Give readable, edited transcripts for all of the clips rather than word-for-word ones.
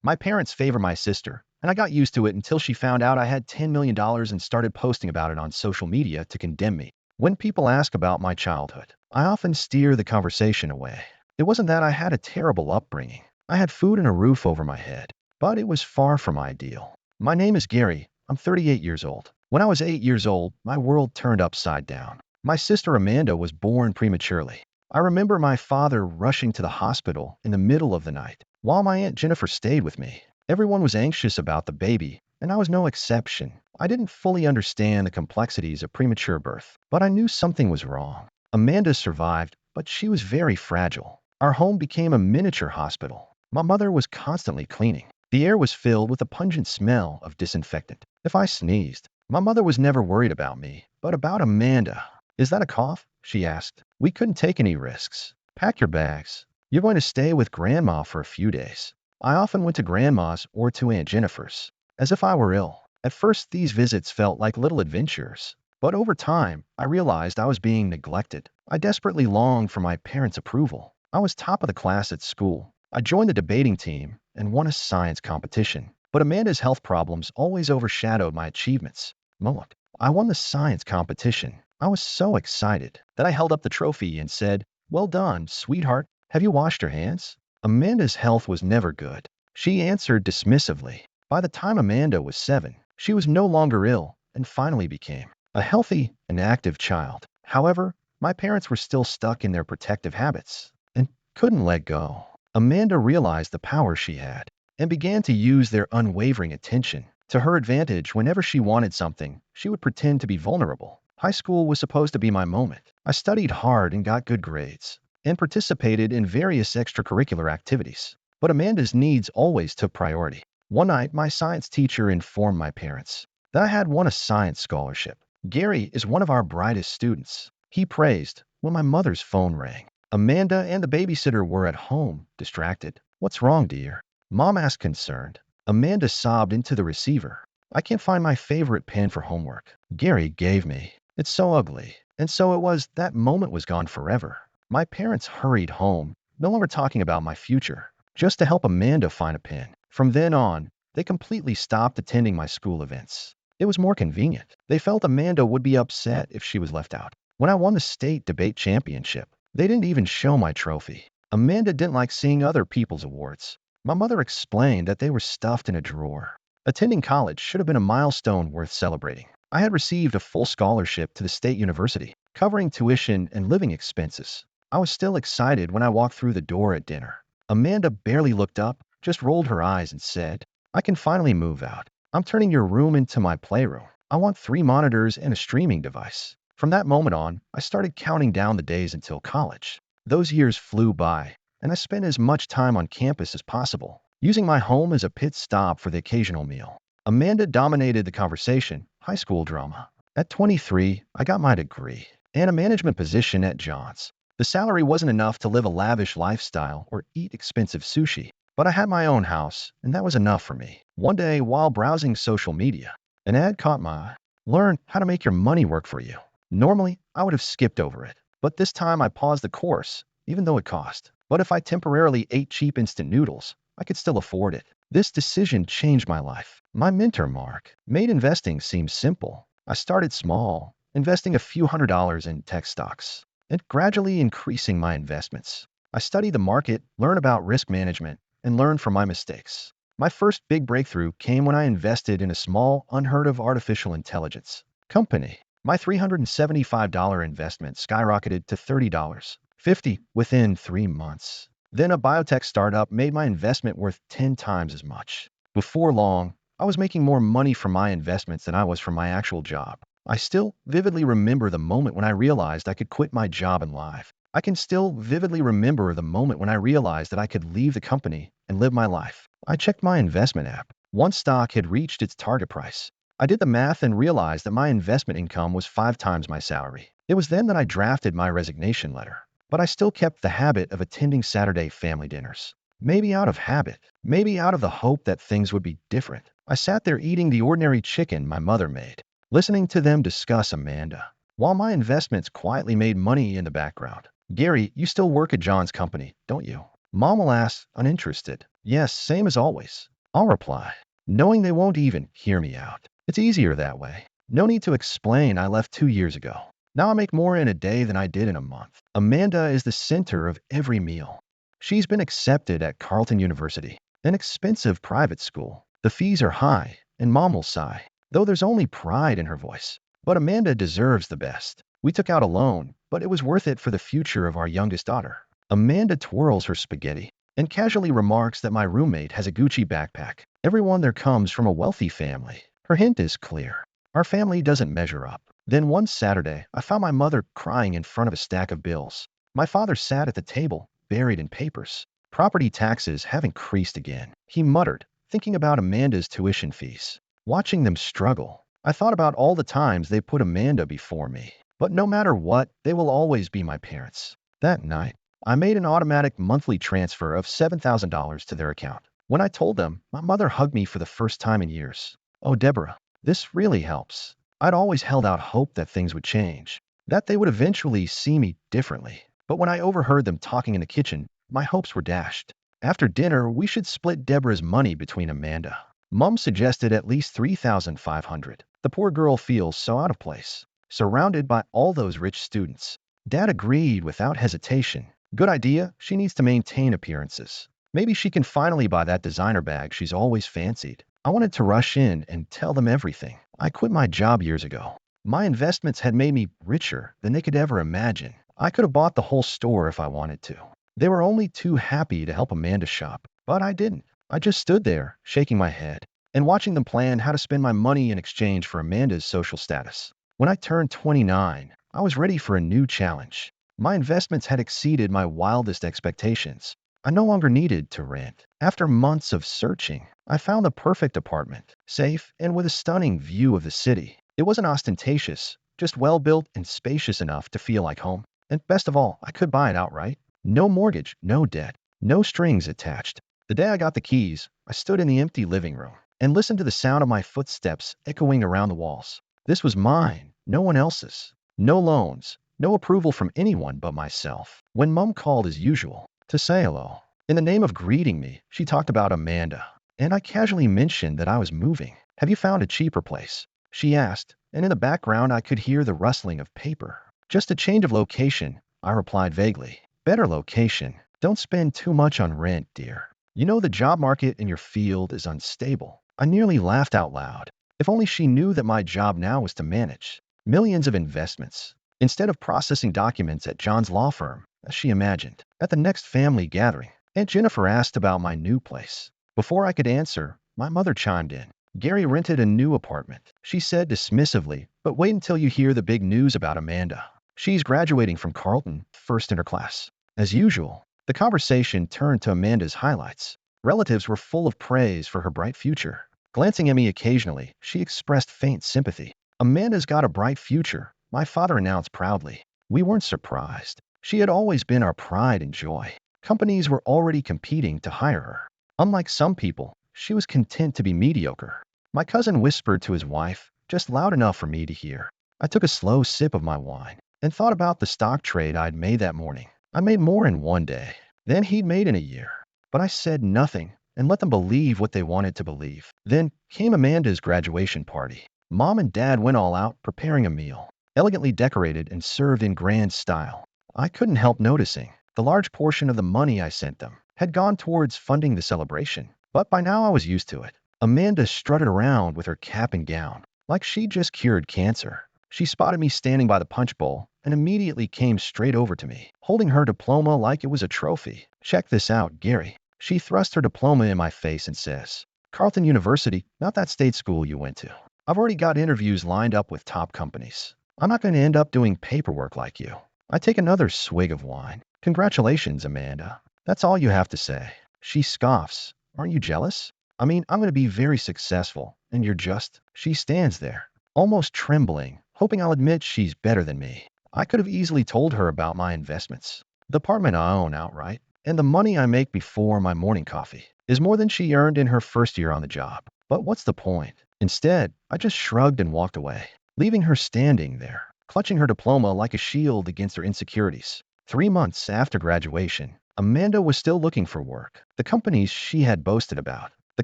My parents favor my sister, and I got used to it until she found out I had $10 million and started posting about it on social media to condemn me. When people ask about my childhood, I often steer the conversation away. It wasn't that I had a terrible upbringing. I had food and a roof over my head, but it was far from ideal. My name is Gary. I'm 38 years old. When I was 8 years old, my world turned upside down. My sister Amanda was born prematurely. I remember my father rushing to the hospital in the middle of the night, while my Aunt Jennifer stayed with me. Everyone was anxious about the baby, and I was no exception. I didn't fully understand the complexities of premature birth, but I knew something was wrong. Amanda survived, but she was very fragile. Our home became a miniature hospital. My mother was constantly cleaning. The air was filled with a pungent smell of disinfectant. If I sneezed, my mother was never worried about me, but about Amanda. "Is that a cough?" she asked. We couldn't take any risks. "Pack your bags. You're going to stay with Grandma for a few days." I often went to Grandma's or to Aunt Jennifer's, as if I were ill. At first, these visits felt like little adventures, but over time, I realized I was being neglected. I desperately longed for my parents' approval. I was top of the class at school. I joined the debating team and won a science competition. But Amanda's health problems always overshadowed my achievements. Look, I won the science competition. I was so excited that I held up the trophy and said, "Well done, sweetheart. Have you washed your hands?" Amanda's health was never good. She answered dismissively. By the time Amanda was 7, she was no longer ill and finally became a healthy and active child. However, my parents were still stuck in their protective habits and couldn't let go. Amanda realized the power she had and began to use their unwavering attention to her advantage. Whenever she wanted something, she would pretend to be vulnerable. High school was supposed to be my moment. I studied hard and got good grades, and participated in various extracurricular activities. But Amanda's needs always took priority. One night, my science teacher informed my parents that I had won a science scholarship. "Gary is one of our brightest students," he praised, when my mother's phone rang. Amanda and the babysitter were at home, distracted. "What's wrong, dear?" Mom asked, concerned. Amanda sobbed into the receiver. "I can't find my favorite pen for homework Gary gave me. It's so ugly." And so it was. That moment was gone forever. My parents hurried home, no longer talking about my future, just to help Amanda find a pen. From then on, they completely stopped attending my school events. It was more convenient. They felt Amanda would be upset if she was left out. When I won the state debate championship, they didn't even show my trophy. Amanda didn't like seeing other people's awards. My mother explained that they were stuffed in a drawer. Attending college should have been a milestone worth celebrating. I had received a full scholarship to the state university, covering tuition and living expenses. I was still excited when I walked through the door at dinner. Amanda barely looked up, just rolled her eyes and said, "I can finally move out. I'm turning your room into my playroom. I want 3 monitors and a streaming device." From that moment on, I started counting down the days until college. Those years flew by, and I spent as much time on campus as possible, using my home as a pit stop for the occasional meal. Amanda dominated the conversation. High school drama. At 23, I got my degree and a management position at John's. The salary wasn't enough to live a lavish lifestyle or eat expensive sushi, but I had my own house, and that was enough for me. One day, while browsing social media, an ad caught my eye. "Learn how to make your money work for you." Normally, I would have skipped over it, but this time I paused the course, even though it cost. But if I temporarily ate cheap instant noodles, I could still afford it. This decision changed my life. My mentor, Mark, made investing seem simple. I started small, investing a few $100s in tech stocks, and gradually increasing my investments. I studied the market, learned about risk management, and learned from my mistakes. My first big breakthrough came when I invested in a small, unheard of artificial intelligence company. My $375 investment skyrocketed to $30.50 within 3 months. Then a biotech startup made my investment worth 10 times as much. Before long, I was making more money from my investments than I was from my actual job. I still vividly remember the moment when I realized I could quit my job and live. I can still vividly remember the moment when I realized that I could leave the company and live my life. I checked my investment app. One stock had reached its target price. I did the math and realized that my investment income was 5 times my salary. It was then that I drafted my resignation letter. But I still kept the habit of attending Saturday family dinners. Maybe out of habit, maybe out of the hope that things would be different. I sat there eating the ordinary chicken my mother made, listening to them discuss Amanda, while my investments quietly made money in the background. "Gary, you still work at John's company, don't you?" Mom will ask, uninterested. Yes, same as always. I'll reply, knowing they won't even hear me out. It's easier that way. No need to explain I left 2 years ago. Now I make more in a day than I did in a month. Amanda is the center of every meal. She's been accepted at Carleton University, an expensive private school. The fees are high, and Mom will sigh, though there's only pride in her voice. But Amanda deserves the best. We took out a loan, but it was worth it for the future of our youngest daughter. Amanda twirls her spaghetti and casually remarks that my roommate has a Gucci backpack. Everyone there comes from a wealthy family. Her hint is clear. Our family doesn't measure up. Then one Saturday, I found my mother crying in front of a stack of bills. My father sat at the table, buried in papers. Property taxes have increased again, he muttered, thinking about Amanda's tuition fees. Watching them struggle, I thought about all the times they put Amanda before me. But no matter what, they will always be my parents. That night, I made an automatic monthly transfer of $7,000 to their account. When I told them, my mother hugged me for the first time in years. Oh, Deborah, this really helps. I'd always held out hope that things would change, that they would eventually see me differently. But when I overheard them talking in the kitchen, my hopes were dashed. After dinner, we should split Deborah's money between Amanda. Mom suggested at least $3,500. The poor girl feels so out of place, surrounded by all those rich students. Dad agreed without hesitation. Good idea, she needs to maintain appearances. Maybe she can finally buy that designer bag she's always fancied. I wanted to rush in and tell them everything. I quit my job years ago. My investments had made me richer than they could ever imagine. I could have bought the whole store if I wanted to. They were only too happy to help Amanda shop, but I didn't. I just stood there, shaking my head, and watching them plan how to spend my money in exchange for Amanda's social status. When I turned 29, I was ready for a new challenge. My investments had exceeded my wildest expectations. I no longer needed to rent. After months of searching, I found the perfect apartment, safe and with a stunning view of the city. It wasn't ostentatious, just well-built and spacious enough to feel like home. And best of all, I could buy it outright. No mortgage, no debt, no strings attached. The day I got the keys, I stood in the empty living room and listened to the sound of my footsteps echoing around the walls. This was mine, no one else's. No loans, no approval from anyone but myself. When Mom called as usual to say hello, in the name of greeting me, she talked about Amanda, and I casually mentioned that I was moving. Have you found a cheaper place? She asked, and in the background I could hear the rustling of paper. Just a change of location, I replied vaguely. Better location. Don't spend too much on rent, dear. You know the job market in your field is unstable. I nearly laughed out loud. If only she knew that my job now was to manage millions of investments, instead of processing documents at John's law firm, as she imagined. At the next family gathering, Aunt Jennifer asked about my new place. Before I could answer, my mother chimed in. Gary rented a new apartment, she said dismissively, but wait until you hear the big news about Amanda. She's graduating from Carleton, first in her class. As usual, the conversation turned to Amanda's highlights. Relatives were full of praise for her bright future. Glancing at me occasionally, she expressed faint sympathy. Amanda's got a bright future, my father announced proudly. We weren't surprised. She had always been our pride and joy. Companies were already competing to hire her. Unlike some people, she was content to be mediocre. My cousin whispered to his wife, just loud enough for me to hear. I took a slow sip of my wine and thought about the stock trade I'd made that morning. I made more in one day than he'd made in a year. But I said nothing and let them believe what they wanted to believe. Then came Amanda's graduation party. Mom and Dad went all out preparing a meal, elegantly decorated and served in grand style. I couldn't help noticing the large portion of the money I sent them had gone towards funding the celebration. But by now I was used to it. Amanda strutted around with her cap and gown, like she'd just cured cancer. She spotted me standing by the punch bowl and immediately came straight over to me, holding her diploma like it was a trophy. Check this out, Gary. She thrust her diploma in my face and says, Carleton University, not that state school you went to. I've already got interviews lined up with top companies. I'm not going to end up doing paperwork like you. I take another swig of wine. Congratulations, Amanda. That's all you have to say. She scoffs. Aren't you jealous? I mean, I'm going to be very successful, and you're just... She stands there, almost trembling, hoping I'll admit she's better than me. I could have easily told her about my investments. The apartment I own outright, and the money I make before my morning coffee, is more than she earned in her first year on the job. But what's the point? Instead, I just shrugged and walked away, leaving her standing there, clutching her diploma like a shield against her insecurities. 3 months after graduation, Amanda was still looking for work. The companies she had boasted about, the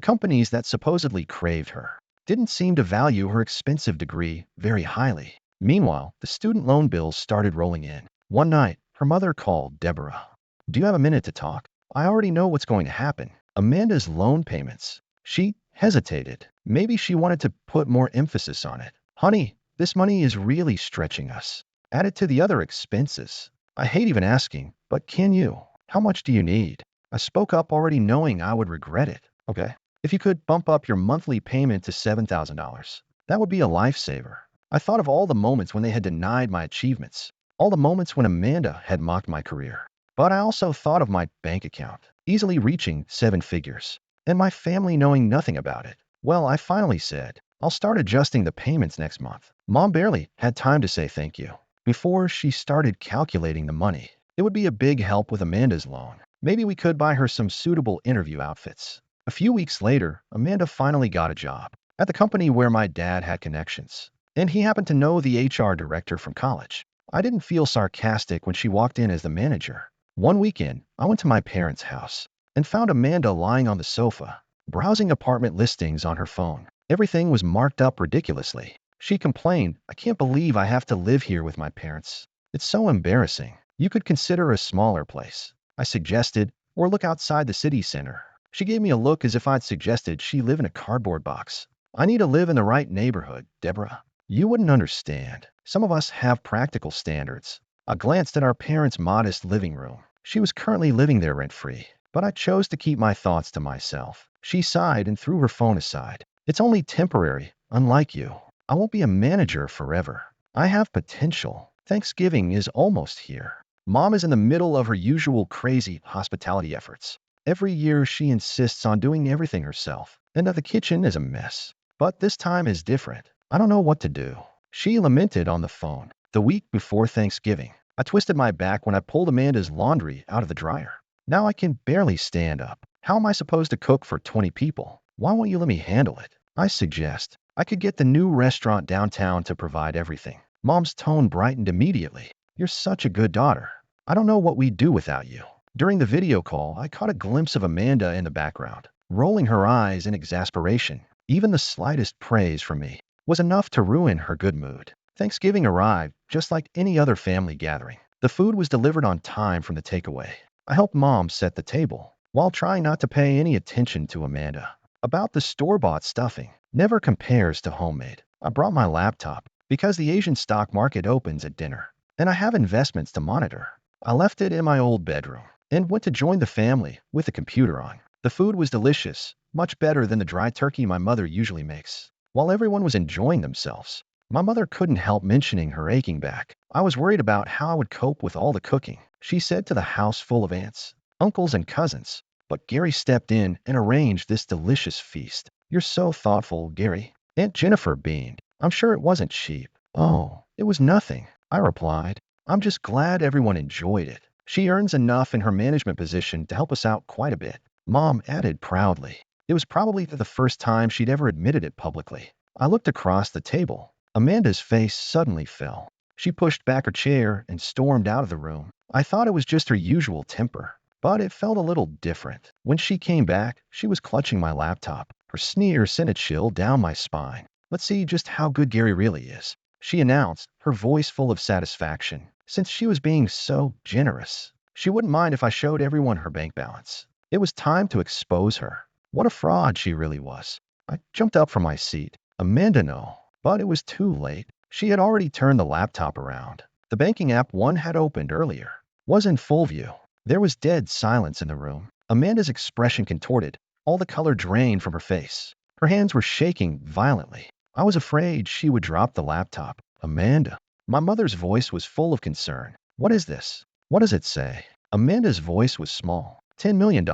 companies that supposedly craved her, didn't seem to value her expensive degree very highly. Meanwhile, the student loan bills started rolling in. One night, her mother called Deborah. Do you have a minute to talk? I already know what's going to happen. Amanda's loan payments. She hesitated. Maybe she wanted to put more emphasis on it. Honey, this money is really stretching us. Add it to the other expenses. I hate even asking, but can you? How much do you need? I spoke up already knowing I would regret it. Okay. If you could bump up your monthly payment to $7,000, that would be a lifesaver. I thought of all the moments when they had denied my achievements, all the moments when Amanda had mocked my career. But I also thought of my bank account, easily reaching 7 figures, and my family knowing nothing about it. Well, I finally said, I'll start adjusting the payments next month. Mom barely had time to say thank you before she started calculating the money. It would be a big help with Amanda's loan. Maybe we could buy her some suitable interview outfits. A few weeks later, Amanda finally got a job at the company where my dad had connections, and he happened to know the HR director from college. I didn't feel sarcastic when she walked in as the manager. One weekend, I went to my parents' house and found Amanda lying on the sofa, browsing apartment listings on her phone. Everything was marked up ridiculously. She complained, I can't believe I have to live here with my parents. It's so embarrassing. You could consider a smaller place, I suggested, or look outside the city center. She gave me a look as if I'd suggested she live in a cardboard box. I need to live in the right neighborhood, Deborah. You wouldn't understand. Some of us have practical standards. I glanced at our parents' modest living room. She was currently living there rent-free, but I chose to keep my thoughts to myself. She sighed and threw her phone aside. It's only temporary, unlike you. I won't be a manager forever. I have potential. Thanksgiving is almost here. Mom is in the middle of her usual crazy hospitality efforts. Every year she insists on doing everything herself, and that the kitchen is a mess. But this time is different. I don't know what to do. She lamented on the phone. The week before Thanksgiving, I twisted my back when I pulled Amanda's laundry out of the dryer. Now I can barely stand up. How am I supposed to cook for 20 people? Why won't you let me handle it? I suggest I could get the new restaurant downtown to provide everything. Mom's tone brightened immediately. You're such a good daughter. I don't know what we'd do without you. During the video call, I caught a glimpse of Amanda in the background, rolling her eyes in exasperation. Even the slightest praise from me was enough to ruin her good mood. Thanksgiving arrived just like any other family gathering. The food was delivered on time from the takeaway. I helped Mom set the table, while trying not to pay any attention to Amanda. About the store-bought stuffing, never compares to homemade. I brought my laptop, because the Asian stock market opens at dinner, and I have investments to monitor. I left it in my old bedroom, and went to join the family with the computer on. The food was delicious, much better than the dry turkey my mother usually makes. While everyone was enjoying themselves, my mother couldn't help mentioning her aching back. I was worried about how I would cope with all the cooking, she said to the house full of aunts, uncles, and cousins. But Gary stepped in and arranged this delicious feast. You're so thoughtful, Gary. Aunt Jennifer beamed. I'm sure it wasn't cheap. Oh, it was nothing, I replied. I'm just glad everyone enjoyed it. She earns enough in her management position to help us out quite a bit, Mom added proudly. It was probably the first time she'd ever admitted it publicly. I looked across the table. Amanda's face suddenly fell. She pushed back her chair and stormed out of the room. I thought it was just her usual temper, but it felt a little different. When she came back, she was clutching my laptop. Her sneer sent a chill down my spine. Let's see just how good Gary really is, she announced, her voice full of satisfaction. Since she was being so generous, she wouldn't mind if I showed everyone her bank balance. It was time to expose her. What a fraud she really was. I jumped up from my seat. Amanda, no. But it was too late. She had already turned the laptop around. The banking app one had opened earlier was in full view. There was dead silence in the room. Amanda's expression contorted. All the color drained from her face. Her hands were shaking violently. I was afraid she would drop the laptop. Amanda. My mother's voice was full of concern. What is this? What does it say? Amanda's voice was small. $10 million.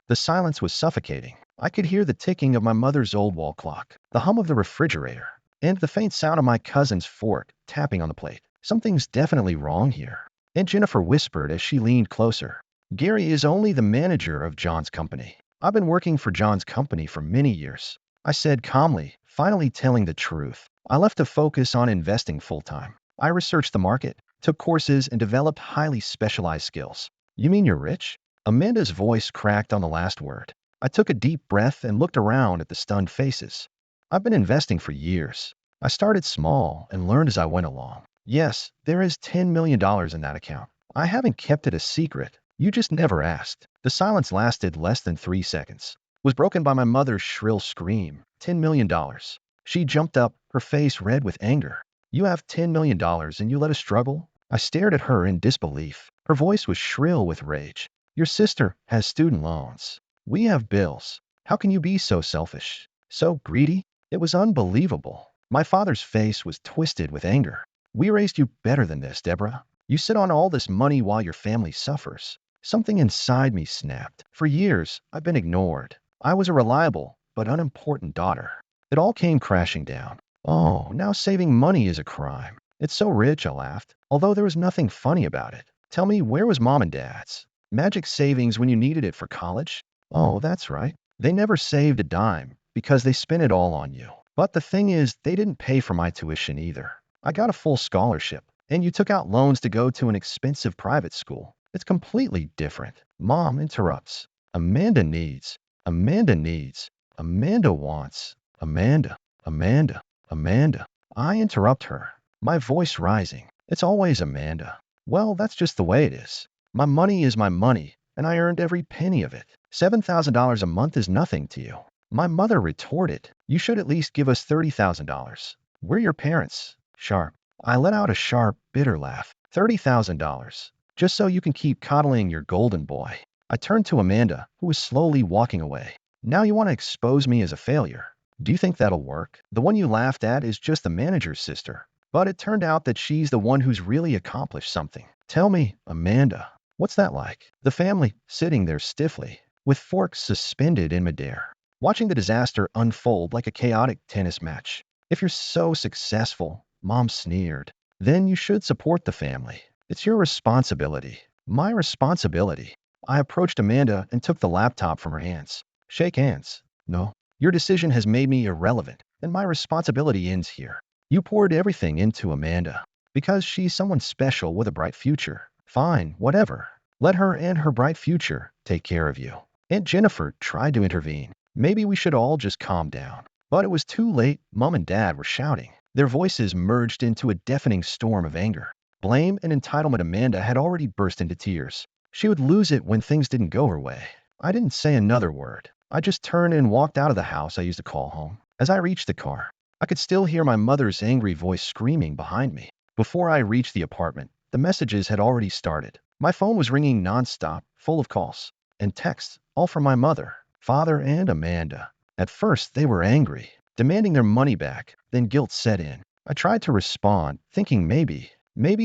The silence was suffocating. I could hear the ticking of my mother's old wall clock, the hum of the refrigerator, and the faint sound of my cousin's fork tapping on the plate. Something's definitely wrong here, Aunt Jennifer whispered as she leaned closer. Gary is only the manager of John's company. I've been working for John's company for many years, I said calmly, finally telling the truth. I left to focus on investing full-time. I researched the market, took courses, and developed highly specialized skills. You mean you're rich? Amanda's voice cracked on the last word. I took a deep breath and looked around at the stunned faces. I've been investing for years. I started small and learned as I went along. Yes, there is $10 million in that account. I haven't kept it a secret. You just never asked. The silence lasted less than 3 seconds. Was broken by my mother's shrill scream. $10 million. She jumped up, her face red with anger. You have $10 million and you let us struggle? I stared at her in disbelief. Her voice was shrill with rage. Your sister has student loans. We have bills. How can you be so selfish? So greedy? It was unbelievable. My father's face was twisted with anger. We raised you better than this, Deborah. You sit on all this money while your family suffers. Something inside me snapped. For years, I've been ignored. I was a reliable but unimportant daughter. It all came crashing down. Oh, now saving money is a crime. It's so rich, I laughed, although there was nothing funny about it. Tell me, where was mom and dad's? Magic savings when you needed it for college? Oh, that's right. They never saved a dime because they spent it all on you. But the thing is, they didn't pay for my tuition either. I got a full scholarship, and you took out loans to go to an expensive private school. It's completely different. Mom interrupts. Amanda needs. Amanda needs. Amanda wants. Amanda. Amanda. Amanda. I interrupt her, my voice rising. It's always Amanda. Well, that's just the way it is. My money is my money, and I earned every penny of it. $7,000 a month is nothing to you. My mother retorted. You should at least give us $30,000. We're your parents. Sharp. I let out a sharp, bitter laugh. $30,000. Just so you can keep coddling your golden boy. I turned to Amanda, who was slowly walking away. Now you want to expose me as a failure. Do you think that'll work? The one you laughed at is just the manager's sister. But it turned out that she's the one who's really accomplished something. Tell me, Amanda, what's that like? The family, sitting there stiffly, with forks suspended in midair, watching the disaster unfold like a chaotic tennis match. If you're so successful, Mom sneered, then you should support the family. It's your responsibility. My responsibility. I approached Amanda and took the laptop from her hands. Shake hands. No. Your decision has made me irrelevant, and my responsibility ends here. You poured everything into Amanda because she's someone special with a bright future. Fine, whatever. Let her and her bright future take care of you. Aunt Jennifer tried to intervene. Maybe we should all just calm down. But it was too late. Mom and Dad were shouting. Their voices merged into a deafening storm of anger. Blame and entitlement. Amanda had already burst into tears. She would lose it when things didn't go her way. I didn't say another word. I just turned and walked out of the house I used to call home. As I reached the car, I could still hear my mother's angry voice screaming behind me. Before I reached the apartment, the messages had already started. My phone was ringing nonstop, full of calls and texts, all from my mother, father, and Amanda. At first, they were angry, demanding their money back. Then guilt set in. I tried to respond, thinking maybe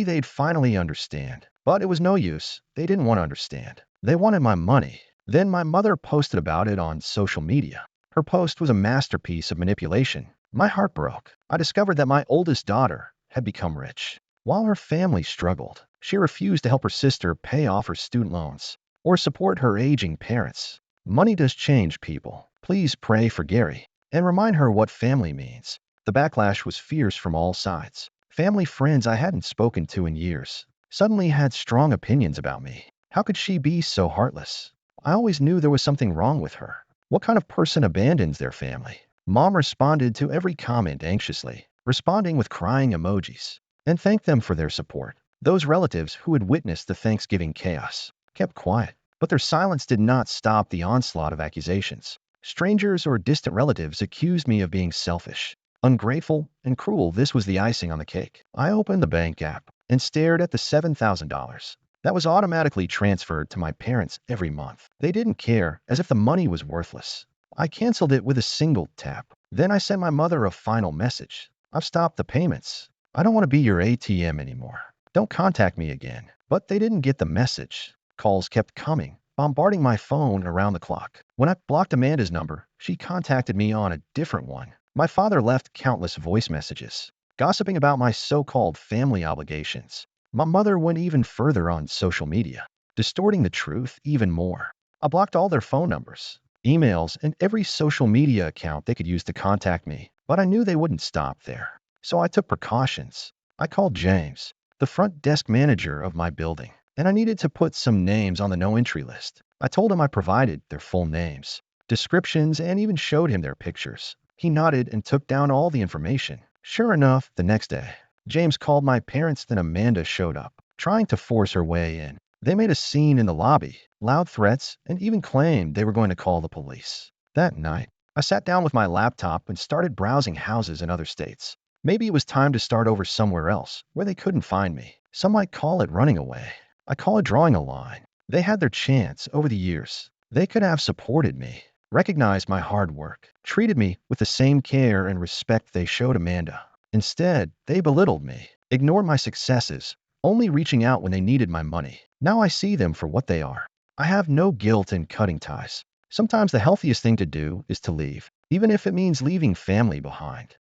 they'd finally understand. But it was no use. They didn't want to understand. They wanted my money. Then my mother posted about it on social media. Her post was a masterpiece of manipulation. My heart broke. I discovered that my oldest daughter had become rich. While her family struggled, she refused to help her sister pay off her student loans or support her aging parents. Money does change people. Please pray for Gary and remind her what family means. The backlash was fierce from all sides. Family friends I hadn't spoken to in years suddenly had strong opinions about me. How could she be so heartless? I always knew there was something wrong with her. What kind of person abandons their family? Mom responded to every comment anxiously, responding with crying emojis, and thanked them for their support. Those relatives who had witnessed the Thanksgiving chaos kept quiet, but their silence did not stop the onslaught of accusations. Strangers or distant relatives accused me of being selfish, ungrateful, and cruel. This was the icing on the cake. I opened the bank app and stared at the $7,000 that was automatically transferred to my parents every month. They didn't care, as if the money was worthless. I canceled it with a single tap. Then I sent my mother a final message. I've stopped the payments. I don't want to be your ATM anymore. Don't contact me again. But they didn't get the message. Calls kept coming, bombarding my phone around the clock. When I blocked Amanda's number, she contacted me on a different one. My father left countless voice messages, gossiping about my so-called family obligations. My mother went even further on social media, distorting the truth even more. I blocked all their phone numbers, emails, and every social media account they could use to contact me. But I knew they wouldn't stop there. So I took precautions. I called James, the front desk manager of my building, and I needed to put some names on the no-entry list. I told him I provided their full names, descriptions, and even showed him their pictures. He nodded and took down all the information. Sure enough, the next day, James called my parents, then Amanda showed up, trying to force her way in. They made a scene in the lobby, loud threats, and even claimed they were going to call the police. That night, I sat down with my laptop and started browsing houses in other states. Maybe it was time to start over somewhere else, where they couldn't find me. Some might call it running away. I call it drawing a line. They had their chance over the years. They could have supported me, recognized my hard work, treated me with the same care and respect they showed Amanda. Instead, they belittled me, ignored my successes, only reaching out when they needed my money. Now I see them for what they are. I have no guilt in cutting ties. Sometimes the healthiest thing to do is to leave, even if it means leaving family behind.